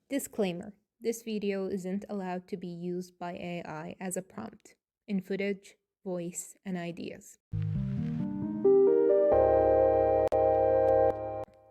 Disclaimer: this video isn't allowed to be used by AI as a prompt in footage, voice, and ideas.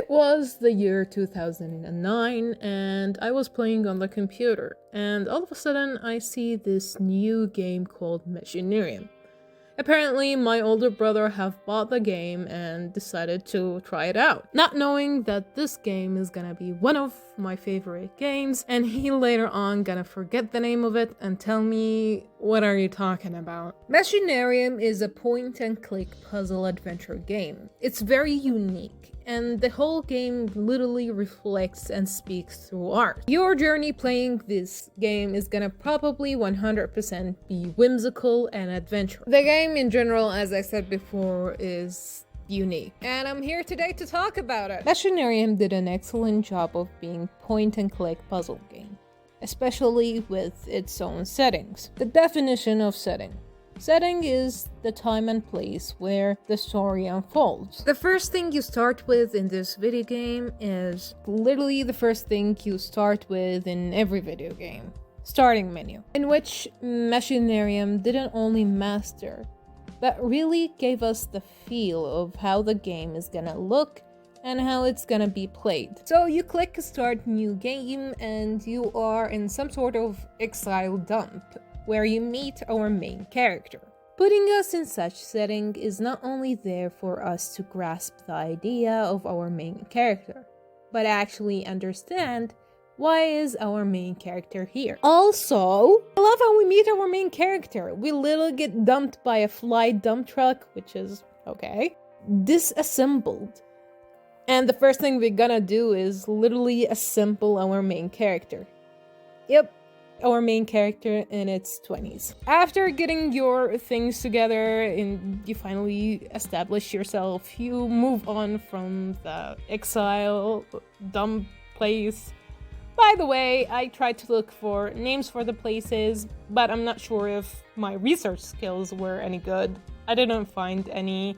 It was the year 2009 and I was playing on the computer, and all of a sudden I see this new game called Machinarium. Apparently my older brother have bought the game and decided to try it out, not knowing that this game is gonna be one of my favorite games, and he later on gonna forget the name of it and tell me, what are you talking about? Machinarium is a point-and-click puzzle adventure game. It's very unique, and the whole game literally reflects and speaks through art. Your journey playing this game is gonna probably 100% be whimsical and adventurous. The game in general, as I said before, is unique, and I'm here today to talk about it. Machinarium did an excellent job of being point-and-click puzzle game, especially with its own settings. The definition of setting. Setting is the time and place where the story unfolds. The first thing you start with in this video game is literally the first thing you start with in every video game. Starting menu, in which Machinarium didn't only master, but really gave us the feel of how the game is gonna look and how it's gonna be played. So you click start new game and you are in some sort of exile dump, where you meet our main character. Putting us in such setting is not only there for us to grasp the idea of our main character, but actually understand why is our main character here. Also, I love how we meet our main character. We literally get dumped by a fly dump truck, which is okay. Disassembled. And the first thing we're gonna do is literally assemble our main character. Yep. Our main character in its 20s. After getting your things together and you finally establish yourself, you move on from the exile dump place. By the way, I tried to look for names for the places, but I'm not sure if my research skills were any good. I didn't find any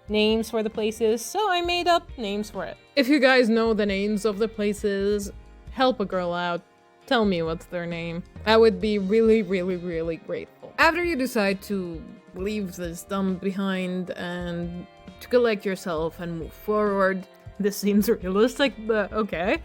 names for the places, so I made up names for it. If you guys know the names of the places, help a girl out. Tell me what's their name. I would be really, really, really grateful. After you decide to leave this dump behind and to collect yourself and move forward, this seems realistic, but okay.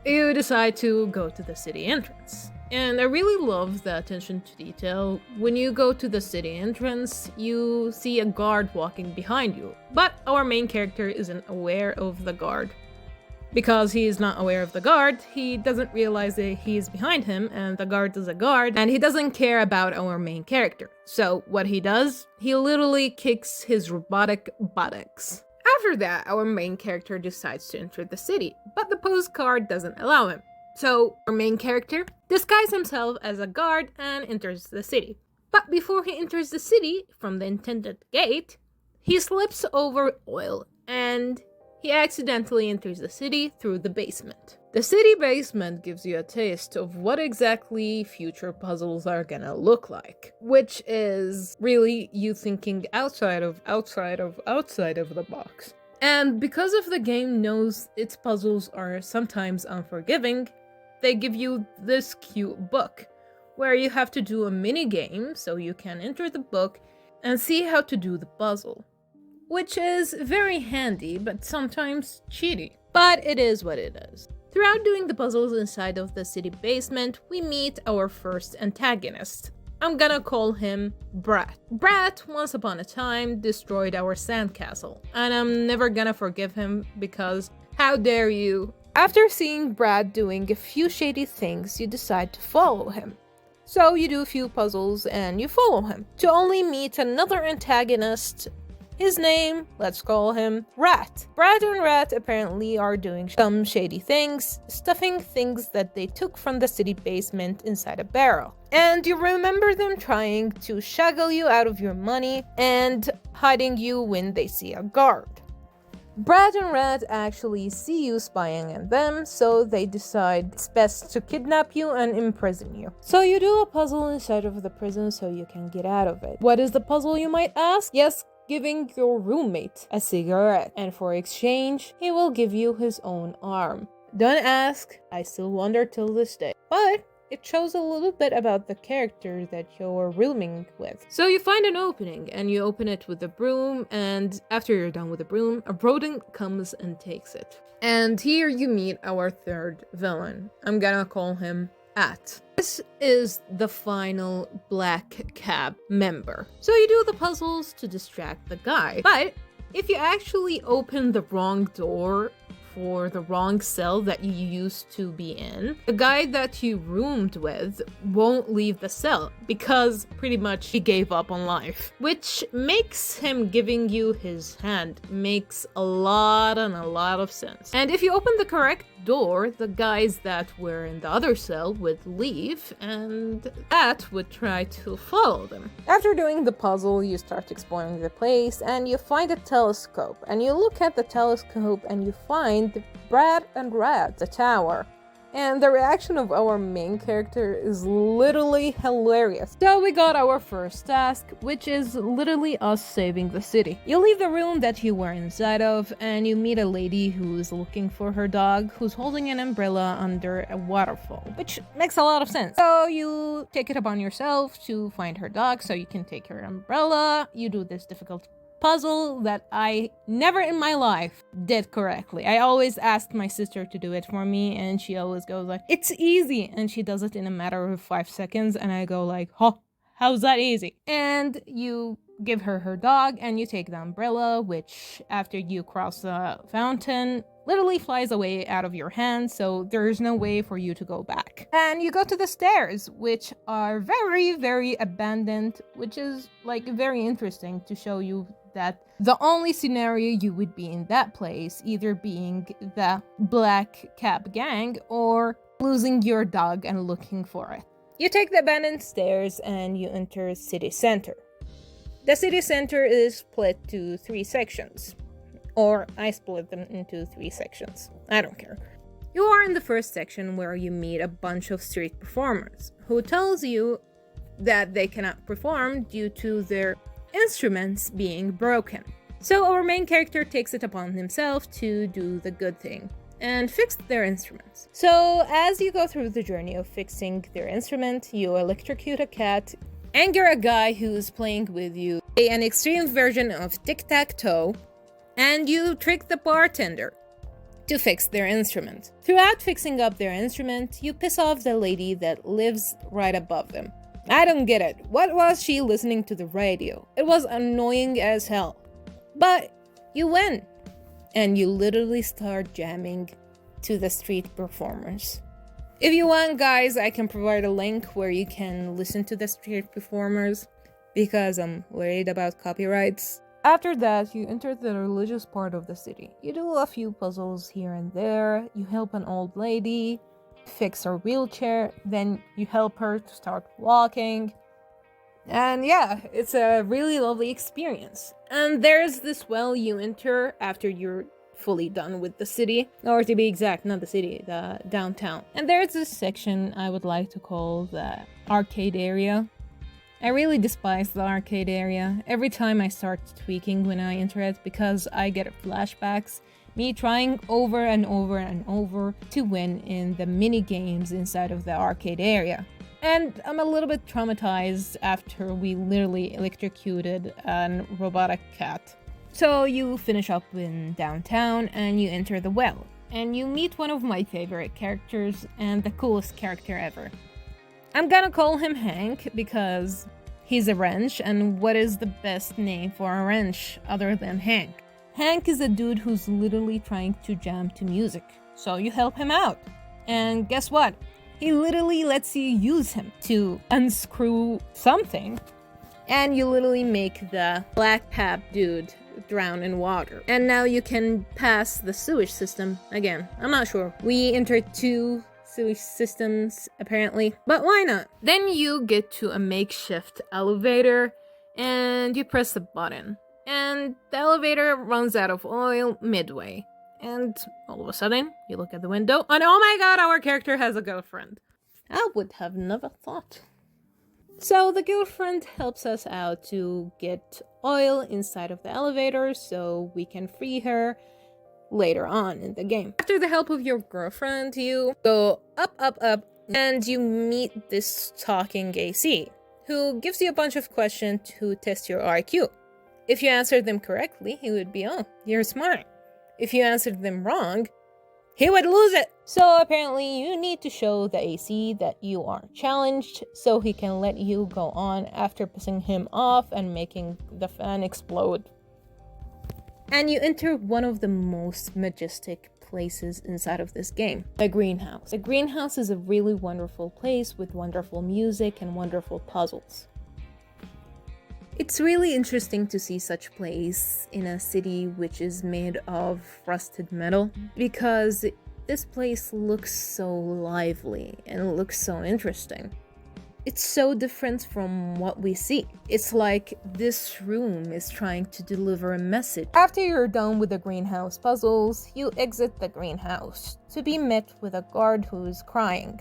You decide to go to the city entrance. And I really love the attention to detail. When you go to the city entrance, you see a guard walking behind you. But our main character isn't aware of the guard. Because he is not aware of the guard, he doesn't realize that he is behind him, and the guard is a guard, and he doesn't care about our main character. So what he does, he literally kicks his robotic buttocks. After that, our main character decides to enter the city, but the postcard doesn't allow him. So our main character disguises himself as a guard and enters the city. But before he enters the city, from the intended gate, he slips over oil and he accidentally enters the city through the basement. The city basement gives you a taste of what exactly future puzzles are gonna look like, which is really you thinking outside of the box. And because of the game knows its puzzles are sometimes unforgiving, they give you this cute book, where you have to do a mini game so you can enter the book and see how to do the puzzle. Which is very handy, but sometimes cheaty. But it is what it is. Throughout doing the puzzles inside of the city basement, we meet our first antagonist. I'm gonna call him Brat. Brat, once upon a time, destroyed our sandcastle, and I'm never gonna forgive him because how dare you? After seeing Brat doing a few shady things, you decide to follow him. So you do a few puzzles and you follow him, to only meet another antagonist. His name, let's call him Rat. Brat and Rat apparently are doing some shady things, stuffing things that they took from the city basement inside a barrel. And you remember them trying to shuggle you out of your money and hiding you when they see a guard. Brat and Rat actually see you spying on them, so they decide it's best to kidnap you and imprison you. So you do a puzzle inside of the prison so you can get out of it. What is the puzzle, you might ask? Yes, giving your roommate a cigarette, and for exchange, he will give you his own arm. Don't ask, I still wonder till this day. But it shows a little bit about the character that you're rooming with. So you find an opening and you open it with a broom, and after you're done with the broom, a rodent comes and takes it. And here you meet our third villain. I'm gonna call him At. This is the final black cab member. So you do the puzzles to distract the guy, but if you actually open the wrong door for the wrong cell that you used to be in, the guy that you roomed with won't leave the cell because pretty much he gave up on life. Which makes him giving you his hand makes a lot of sense. And if you open the correct door, the guys that were in the other cell would leave and that would try to follow them. After doing the puzzle, you start exploring the place and you find a telescope, and you look at the telescope and you find Brad and Rat, the tower. And the reaction of our main character is literally hilarious. So we got our first task, which is literally us saving the city. You leave the room that you were inside of, and you meet a lady who's looking for her dog, who's holding an umbrella under a waterfall, which makes a lot of sense. So you take it upon yourself to find her dog so you can take her umbrella. You do this difficult puzzle that I never in my life did correctly. I always asked my sister to do it for me, and she always goes like, "It's easy," and she does it in a matter of 5 seconds, and I go like, "Huh, how's that easy?" And you give her her dog, and you take the umbrella, which after you cross the fountain literally flies away out of your hand, so there's no way for you to go back. And you go to the stairs, which are very abandoned, which is like very interesting to show you that the only scenario you would be in that place either being the black cab gang or losing your dog and looking for it. You take the abandoned stairs and you enter city center. The city center is split to 3 sections. Or I split them into 3 sections. I don't care. You are in the first section where you meet a bunch of street performers who tells you that they cannot perform due to their instruments being broken. So our main character takes it upon himself to do the good thing and fix their instruments. So as you go through the journey of fixing their instrument, you electrocute a cat, anger a guy who's playing with you, an extreme version of tic-tac-toe, and you trick the bartender to fix their instrument. Throughout fixing up their instrument, you piss off the lady that lives right above them. I don't get it. What was she listening to the radio? It was annoying as hell. But you win. And you literally start jamming to the street performers. If you want, guys, I can provide a link where you can listen to the street performers because I'm worried about copyrights. After that, you enter the religious part of the city. You do a few puzzles here and there, you help an old lady fix her wheelchair, then you help her to start walking. And yeah, it's a really lovely experience. And there's this well you enter after you're fully done with the city, or to be exact, not the city, the downtown. And there's this section I would like to call the arcade area. I really despise the arcade area. Every time I start tweaking when I enter it because I get flashbacks, me trying over and over to win in the mini games inside of the arcade area. And I'm a little bit traumatized after we literally electrocuted a robotic cat. So you finish up in downtown and you enter the well. And you meet one of my favorite characters and the coolest character ever. I'm gonna call him Hank because he's a wrench, and what is the best name for a wrench other than Hank? Hank is a dude who's literally trying to jam to music, so you help him out. And guess what? He literally lets you use him to unscrew something, and you literally make the black cab dude drown in water. And now you can pass the sewage system again. I'm not sure. We entered 2 sewage systems apparently, but why not? Then you get to a makeshift elevator and you press the button and the elevator runs out of oil midway, and all of a sudden you look at the window and oh my god, our character has a girlfriend. I would have never thought. So the girlfriend helps us out to get oil inside of the elevator so we can free her later on in the game. After the help of your girlfriend, you go up, and you meet this talking AC, who gives you a bunch of questions to test your IQ. If you answer them correctly, he would be, oh, you're smart. If you answered them wrong, he would lose it. So apparently you need to show the AC that you are challenged so he can let you go on after pissing him off and making the fan explode. And you enter one of the most majestic places inside of this game, the greenhouse. The greenhouse is a really wonderful place with wonderful music and wonderful puzzles. It's really interesting to see such place in a city which is made of rusted metal, because this place looks so lively and looks so interesting. It's so different from what we see. It's like this room is trying to deliver a message. After you're done with the greenhouse puzzles, you exit the greenhouse to be met with a guard who is crying.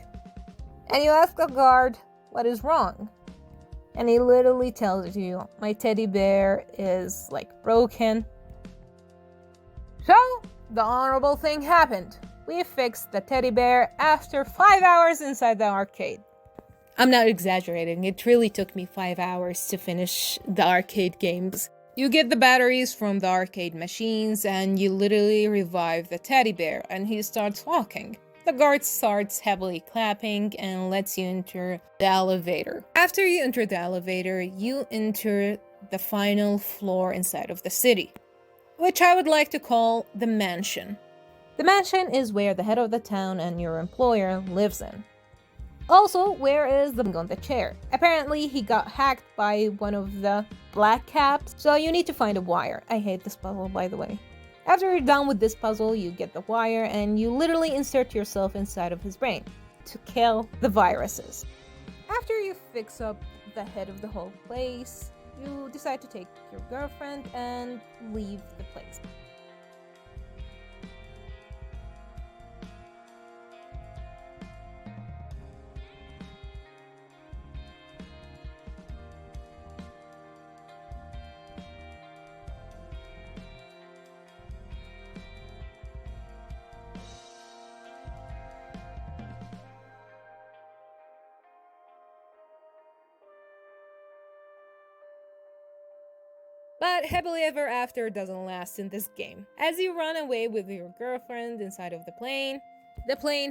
And you ask the guard what is wrong. And he literally tells you, my teddy bear is like broken. So, the honorable thing happened. We fixed the teddy bear after 5 hours inside the arcade. I'm not exaggerating, it really took me 5 hours to finish the arcade games. You get the batteries from the arcade machines and you literally revive the teddy bear and he starts walking. The guard starts heavily clapping and lets you enter the elevator. After you enter the elevator, you enter the final floor inside of the city, which I would like to call the mansion. The mansion is where the head of the town and your employer lives in. Also, where is the on the chair? Apparently, he got hacked by one of the black caps, so you need to find a wire. I hate this puzzle, by the way. After you're done with this puzzle, you get the wire and you literally insert yourself inside of his brain to kill the viruses. After you fix up the head of the whole place, you decide to take your girlfriend and leave the place. But happily ever after doesn't last in this game. As you run away with your girlfriend inside of the plane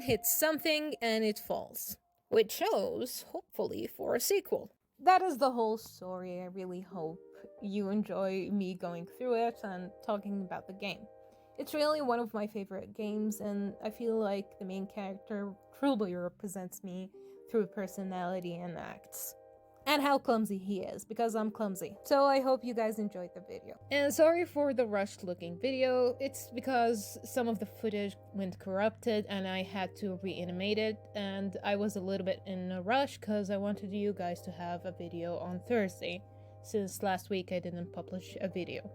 hits something and it falls, which shows, hopefully, for a sequel. That is the whole story. I really hope you enjoy me going through it and talking about the game. It's really one of my favorite games, and I feel like the main character truly represents me through personality and acts. And how clumsy he is, because I'm clumsy. So I hope you guys enjoyed the video. And sorry for the rushed looking video, it's because some of the footage went corrupted and I had to reanimate it, and I was a little bit in a rush because I wanted you guys to have a video on Thursday, since last week I didn't publish a video.